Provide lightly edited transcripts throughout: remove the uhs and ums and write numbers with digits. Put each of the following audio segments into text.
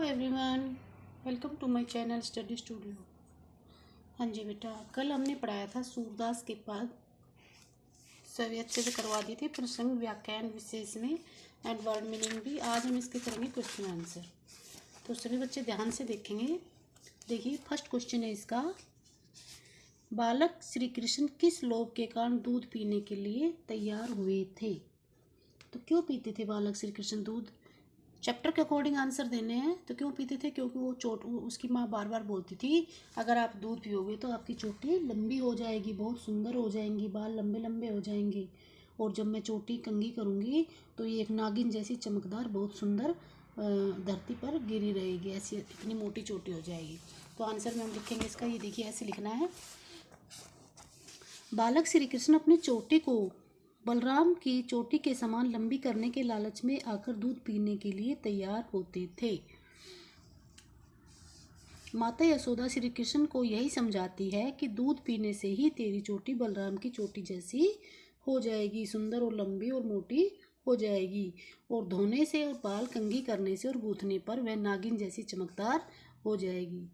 Everyone, welcome to my channel study studio. हाँ जी बेटा, कल हमने पढ़ाया था सूरदास के पद, सभी अच्छे से करवा दिए थे, प्रसंग व्याख्यान विशेष में एंड वर्ड मीनिंग भी। आज हम इसके करेंगे क्वेश्चन आंसर, तो सभी बच्चे ध्यान से देखेंगे। देखिए फर्स्ट क्वेश्चन है इसका, बालक श्री कृष्ण किस लोभ के कारण दूध पीने के लिए तैयार हुए थे? तो क्यों पीते थे बालक श्री कृष्ण दूध? चैप्टर के अकॉर्डिंग आंसर देने हैं। तो क्यों पीते थे? क्योंकि उसकी माँ बार बार बोलती थी, अगर आप दूध पियोगे तो आपकी चोटी लंबी हो जाएगी, बहुत सुंदर हो जाएंगी, बाल लंबे लंबे हो जाएंगे, और जब मैं चोटी कंघी करूँगी तो ये एक नागिन जैसी चमकदार बहुत सुंदर धरती पर गिरी रहेगी, ऐसी इतनी मोटी चोटी हो जाएगी। तो आंसर में हम लिखेंगे इसका, ये देखिए ऐसे लिखना है, बालक श्री कृष्ण अपनी चोटी को बलराम की चोटी के समान लंबी करने के लालच में आकर दूध पीने के लिए तैयार होते थे। माता यशोदा श्री कृष्ण को यही समझाती है कि दूध पीने से ही तेरी चोटी बलराम की चोटी जैसी हो जाएगी, सुंदर और लंबी और मोटी हो जाएगी, और धोने से और बाल कंघी करने से और गूंथने पर वह नागिन जैसी चमकदार हो जाएगी।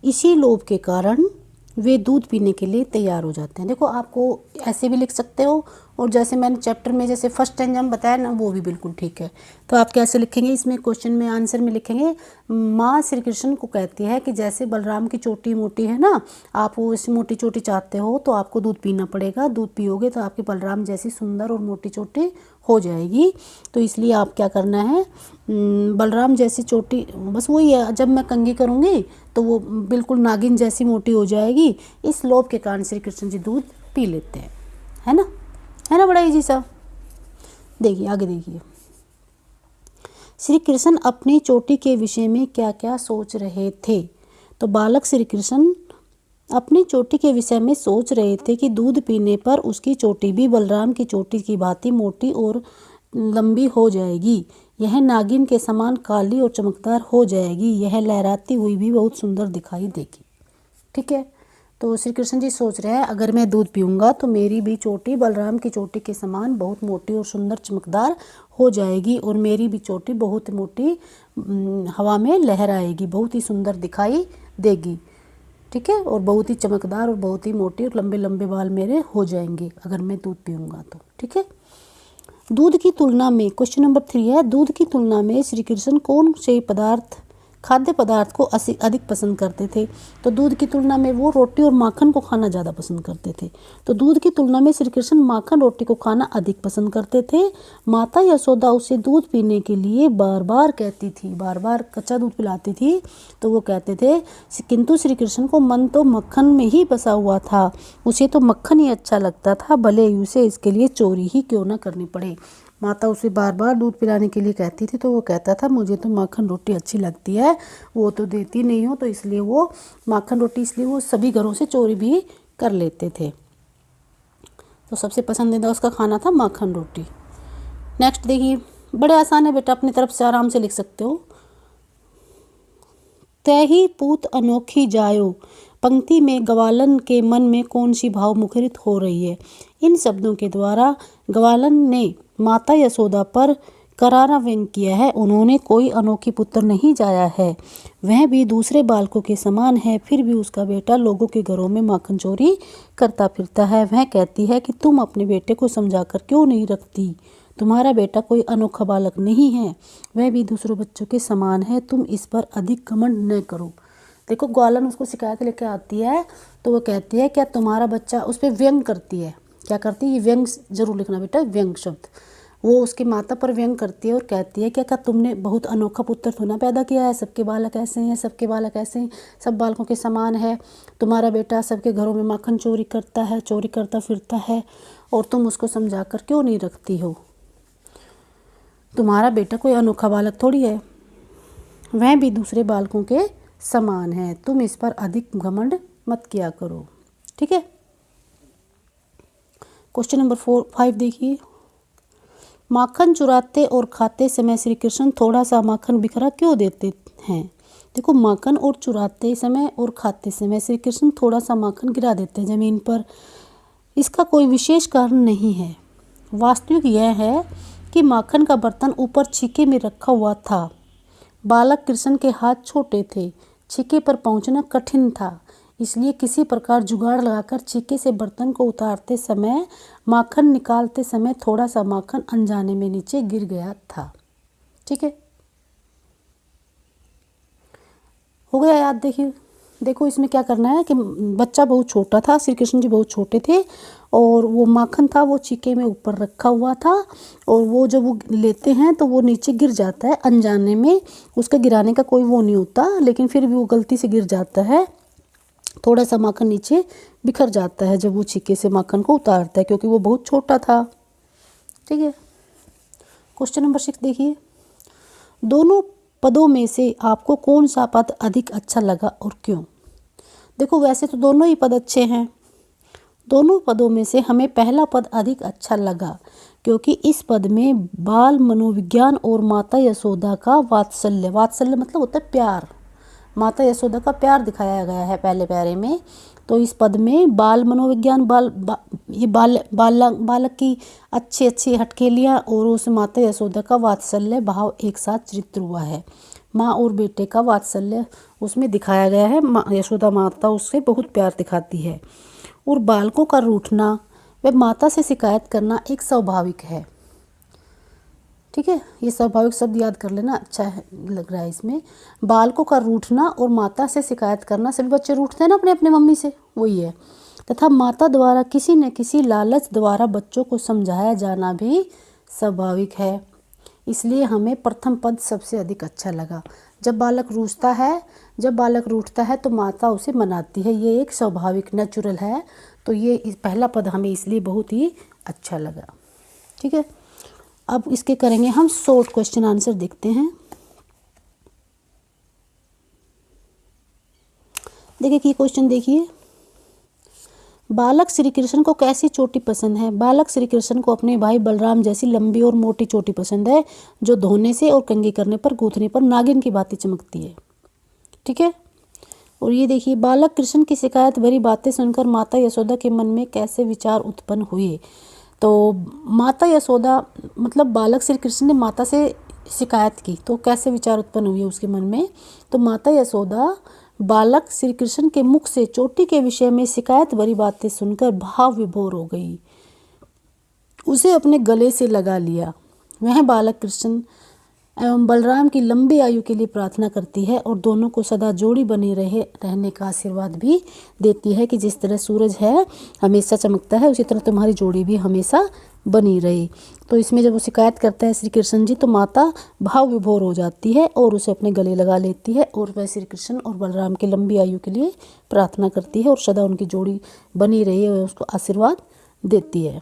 इसी लोभ के कारण वे दूध पीने के लिए तैयार हो जाते हैं। देखो आपको ऐसे भी लिख सकते हो, और जैसे मैंने चैप्टर में जैसे फर्स्ट टाइम जब बताया ना, वो भी बिल्कुल ठीक है। तो आप कैसे लिखेंगे इसमें, क्वेश्चन में आंसर में लिखेंगे, माँ श्री कृष्ण को कहती है कि जैसे बलराम की चोटी मोटी है ना, आप वो इस मोटी चोटी चाहते हो तो आपको दूध पीना पड़ेगा, दूध पियोगे तो आपकी बलराम जैसी सुंदर और मोटी चोटी हो जाएगी। तो इसलिए आप क्या करना है, बलराम जैसी चोटी, बस वही है, जब मैं कंघी करूँगी तो वो बिल्कुल नागिन जैसी मोटी हो जाएगी। इस लोभ के कारण श्री कृष्ण जी दूध पी लेते हैं, है ना बड़ा इजी सा। देखिए आगे देखिए, श्री कृष्ण अपनी चोटी के विषय में क्या क्या सोच रहे थे? तो बालक श्री कृष्ण अपनी चोटी के विषय में सोच रहे थे कि दूध पीने पर उसकी चोटी भी बलराम की चोटी की भांति मोटी और लंबी हो जाएगी, यह नागिन के समान काली और चमकदार हो जाएगी, यह लहराती हुई भी बहुत सुंदर दिखाई देगी। ठीक है, तो श्री कृष्ण जी सोच रहे हैं अगर मैं दूध पीऊँगा तो मेरी भी चोटी बलराम की चोटी के समान बहुत मोटी और सुंदर चमकदार हो जाएगी, और मेरी भी चोटी बहुत मोटी हवा में लहराएगी, बहुत ही सुंदर दिखाई देगी। ठीक है, और बहुत ही चमकदार और बहुत ही मोटी और लंबे लंबे बाल मेरे हो जाएंगे अगर मैं दूध पीऊँगा तो। ठीक है, दूध की तुलना में, क्वेश्चन नंबर 3 है, दूध की तुलना में श्री कृष्ण कौन से खाद्य पदार्थ को अधिक पसंद करते थे? तो दूध की तुलना में वो रोटी और माखन को खाना ज़्यादा पसंद करते थे। तो दूध की तुलना में श्री कृष्ण माखन रोटी को खाना अधिक पसंद करते थे। माता यशोदा उसे दूध पीने के लिए बार बार कहती थी, बार बार कच्चा दूध पिलाती थी, तो वो कहते थे, किंतु श्री कृष्ण को मन तो मक्खन में ही बसा हुआ था, उसे तो मक्खन ही अच्छा लगता था, भले ही उसे इसके लिए चोरी ही क्यों न करनी पड़े। माता उसे बार बार दूध पिलाने के लिए कहती थी, तो वो कहता था मुझे तो माखन रोटी अच्छी लगती है, वो तो देती नहीं हो, तो इसलिए वो माखन रोटी, इसलिए वो सभी घरों से चोरी भी कर लेते थे। तो सबसे पसंदीदा उसका खाना था माखन रोटी। नेक्स्ट देखिए, बड़े आसान है बेटा, अपनी तरफ से आराम से लिख सकते हो। तैही पूत अनोखी जायो, पंक्ति में ग्वालन के मन में कौन सी भाव मुखरित हो रही है? इन शब्दों के द्वारा ग्वालन ने माता यशोदा पर करारा व्यंग किया है। उन्होंने कोई अनोखी पुत्र नहीं जाया है, वह भी दूसरे बालकों के समान है, फिर भी उसका बेटा लोगों के घरों में माखन चोरी करता फिरता है। वह कहती है कि तुम अपने बेटे को समझाकर क्यों नहीं रखती? तुम्हारा बेटा कोई अनोखा बालक नहीं है, वह भी दूसरों बच्चों के समान है, तुम इस पर अधिक घमंड न करो। देखो ग्वालन उसको शिकायत लेके आती है, तो वो कहती है क्या तुम्हारा बच्चा, उस पर व्यंग करती है, क्या करती है, ये व्यंग जरूर लिखना बेटा, व्यंग शब्द, वो उसकी माता पर व्यंग करती है और कहती है क्या तुमने बहुत अनोखा पुत्र थोड़ा पैदा किया है, सबके बालक ऐसे हैं, सबके बालक ऐसे हैं, सब बालकों के समान है, तुम्हारा बेटा सबके घरों में माखन चोरी करता है, चोरी करता फिरता है, और तुम उसको समझा कर क्यों नहीं रखती हो? तुम्हारा बेटा कोई अनोखा बालक थोड़ी है, वह भी दूसरे बालकों के समान है, तुम इस पर अधिक घमंड मत किया करो। ठीक है, क्वेश्चन नंबर 5 देखिए, माखन चुराते और खाते समय श्री कृष्ण थोड़ा सा माखन बिखरा क्यों देते हैं? देखो माखन और चुराते समय और खाते समय श्री कृष्ण थोड़ा सा माखन गिरा देते हैं ज़मीन पर, इसका कोई विशेष कारण नहीं है। वास्तविक यह है कि माखन का बर्तन ऊपर छीके में रखा हुआ था, बालक कृष्ण के हाथ छोटे थे, छीके पर पहुंचना कठिन था, इसलिए किसी प्रकार जुगाड़ लगाकर छीके से बर्तन को उतारते समय, माखन निकालते समय थोड़ा सा माखन अनजाने में नीचे गिर गया था। ठीक है, हो गया याद। देखिए, देखो इसमें क्या करना है कि बच्चा बहुत छोटा था, श्री कृष्ण जी बहुत छोटे थे, और वो माखन था वो छीके में ऊपर रखा हुआ था, और वो जब वो लेते हैं तो वो नीचे गिर जाता है अनजाने में। उसका गिराने का कोई वो नहीं होता, लेकिन फिर भी वो गलती से गिर जाता है, थोड़ा सा माखन नीचे बिखर जाता है जब वो छीके से माखन को उतारता है, क्योंकि वो बहुत छोटा था। ठीक है, क्वेश्चन नंबर 6 देखिए, दोनों पदों में से आपको कौन सा पद अधिक अच्छा लगा और क्यों? देखो वैसे तो दोनों ही पद अच्छे हैं, दोनों पदों में से हमें पहला पद अधिक अच्छा लगा, क्योंकि इस पद में बाल मनोविज्ञान और माता यशोदा का वात्सल्य, वात्सल्य मतलब होता है प्यार, माता यशोदा का प्यार दिखाया गया है पहले प्यारे में। तो इस पद में बाल मनोविज्ञान, बालक की अच्छी अच्छी हटकेलियाँ और उस माता यशोदा का वात्सल्य भाव एक साथ चित्रित हुआ है। माँ और बेटे का वात्सल्य उसमें दिखाया गया है, यशोदा माता उससे बहुत प्यार दिखाती है। और बालकों का रूठना व माता से शिकायत करना एक स्वाभाविक है। ठीक है, ये स्वाभाविक शब्द याद कर लेना, अच्छा है लग रहा है इसमें। बालकों का रूठना और माता से शिकायत करना, सभी बच्चे रूठते हैं ना अपने अपने मम्मी से, वही है। तथा माता द्वारा किसी न किसी लालच द्वारा बच्चों को समझाया जाना भी स्वाभाविक है, इसलिए हमें प्रथम पद सबसे अधिक अच्छा लगा। जब बालक रूठता है तो माता उसे मनाती है, ये एक स्वाभाविक नेचुरल है, तो ये पहला पद हमें इसलिए बहुत ही अच्छा लगा। ठीक है, अब इसके करेंगे हम शॉर्ट क्वेश्चन आंसर, देखते हैं। देखिए कि क्वेश्चन देखिए, बालक श्री कृष्ण को कैसी चोटी पसंद है? बालक श्री कृष्ण को अपने भाई बलराम जैसी लंबी और मोटी चोटी पसंद है, जो धोने से और कंघी करने पर गूंथने पर नागिन की भांति चमकती है। ठीक है, और ये देखिए, बालक कृष्ण की शिकायत भरी बातें सुनकर माता यशोदा के मन में कैसे विचार उत्पन्न हुए? तो माता यशोदा मतलब बालक श्री कृष्ण ने माता से शिकायत की, तो कैसे विचार उत्पन्न हुए उसके मन में? तो माता यशोदा बालक श्री कृष्ण के मुख से चोटी के विषय में शिकायत भरी बातें सुनकर भाव विभोर हो गई, उसे अपने गले से लगा लिया। वह बालक कृष्ण एवं बलराम की लंबी आयु के लिए प्रार्थना करती है और दोनों को सदा जोड़ी बनी रहने का आशीर्वाद भी देती है कि जिस तरह सूरज है हमेशा चमकता है, उसी तरह तुम्हारी जोड़ी भी हमेशा बनी रहे। तो इसमें जब वो शिकायत करता है श्री कृष्ण जी, तो माता भाव विभोर हो जाती है और उसे अपने गले लगा लेती है, और वह श्री कृष्ण और बलराम की लंबी आयु के लिए प्रार्थना करती है और सदा उनकी जोड़ी बनी रही और उसको आशीर्वाद देती है।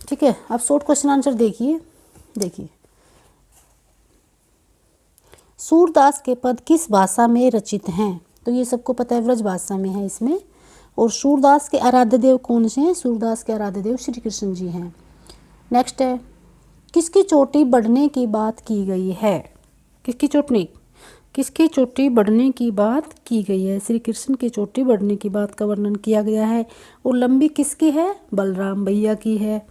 ठीक है, अब शॉर्ट क्वेश्चन आंसर देखिए। सूरदास के पद किस भाषा में रचित हैं? तो ये सबको पता है, व्रज भाषा में है इसमें। और सूरदास के आराध्य देव कौन से हैं? सूरदास के आराध्य देव श्री कृष्ण जी हैं। नेक्स्ट है, किसकी चोटी बढ़ने की बात की गई है? किसकी चोटी बढ़ने की बात की गई है? श्री कृष्ण की चोटी बढ़ने की बात का वर्णन किया गया है। और लंबी किसकी है? बलराम भैया की है।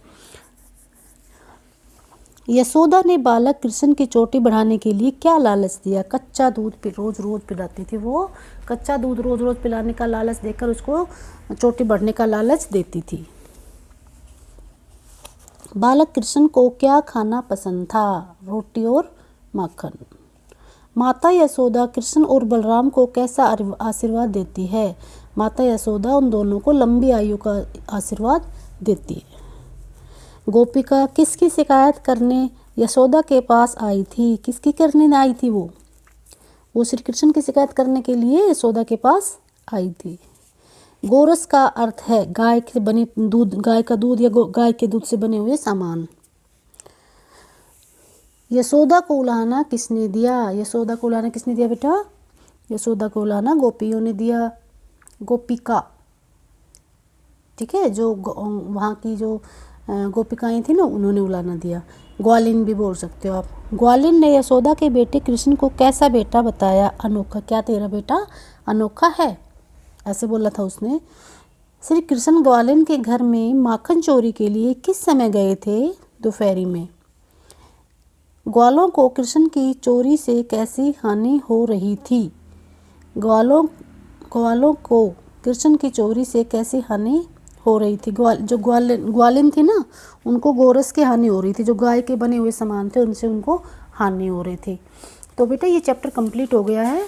यशोदा ने बालक कृष्ण की चोटी बढ़ाने के लिए क्या लालच दिया? कच्चा दूध रोज रोज पिलाती थी वो, कच्चा दूध रोज रोज पिलाने का लालच देकर उसको चोटी बढ़ने का लालच देती थी। बालक कृष्ण को क्या खाना पसंद था? रोटी और माखन। माता यशोदा कृष्ण और बलराम को कैसा आशीर्वाद देती है? माता यशोदा उन दोनों को लंबी आयु का आशीर्वाद देती है। गोपिका किसकी शिकायत करने यशोदा के पास आई थी? किसकी करने आई थी? वो श्री कृष्ण की शिकायत करने के लिए यशोदा के पास आई थी। गोरस का अर्थ है गाय से बनी दूध, गाय का दूध या गाय के दूध से बने हुए सामान। यशोदा को उलाहना किसने दिया? यशोदा को उलाहना किसने दिया बेटा? यशोदा को उलाहना गोपियों ने दिया। गोपिका, ठीक है, जो वहाँ की जो गोपिकाएं थी ना, उन्होंने उलाहना दिया। ग्वालिन भी बोल सकते हो आप। ग्वालिन ने यशोदा के बेटे कृष्ण को कैसा बेटा बताया? अनोखा। क्या तेरा बेटा अनोखा है, ऐसे बोला था उसने। श्री कृष्ण ग्वालिन के घर में माखन चोरी के लिए किस समय गए थे? दोपहरी में। ग्वालों को कृष्ण की चोरी से कैसी हानि हो रही थी? ग्वालों को कृष्ण की चोरी से कैसी हानि हो रही थी? ग्वालिन थी ना, उनको गोरस की हानि हो रही थी। जो गाय के बने हुए सामान थे उनसे उनको हानि हो रही थी। तो बेटा ये चैप्टर कंप्लीट हो गया है,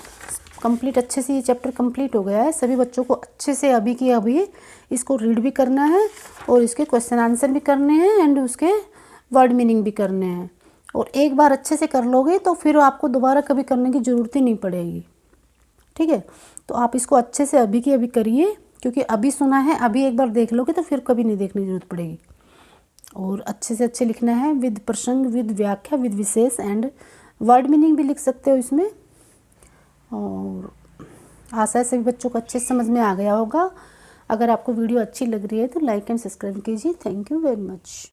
कंप्लीट अच्छे से ये चैप्टर कंप्लीट हो गया है। सभी बच्चों को अच्छे से अभी की अभी इसको रीड भी करना है और इसके क्वेश्चन आंसर भी करने हैं एंड उसके वर्ड मीनिंग भी करने हैं। और एक बार अच्छे से कर लोगे तो फिर आपको दोबारा कभी करने की ज़रूरत ही नहीं पड़ेगी। ठीक है, तो आप इसको अच्छे से अभी की अभी करिए, क्योंकि अभी सुना है, अभी एक बार देख लोगे तो फिर कभी नहीं देखने की जरूरत पड़ेगी। और अच्छे से अच्छे लिखना है, विद प्रसंग, विद व्याख्या, विद विशेष एंड वर्ड मीनिंग भी लिख सकते हो इसमें। और आशा है सभी बच्चों को अच्छे से समझ में आ गया होगा। अगर आपको वीडियो अच्छी लग रही है तो लाइक एंड सब्सक्राइब कीजिए। Thank you very much.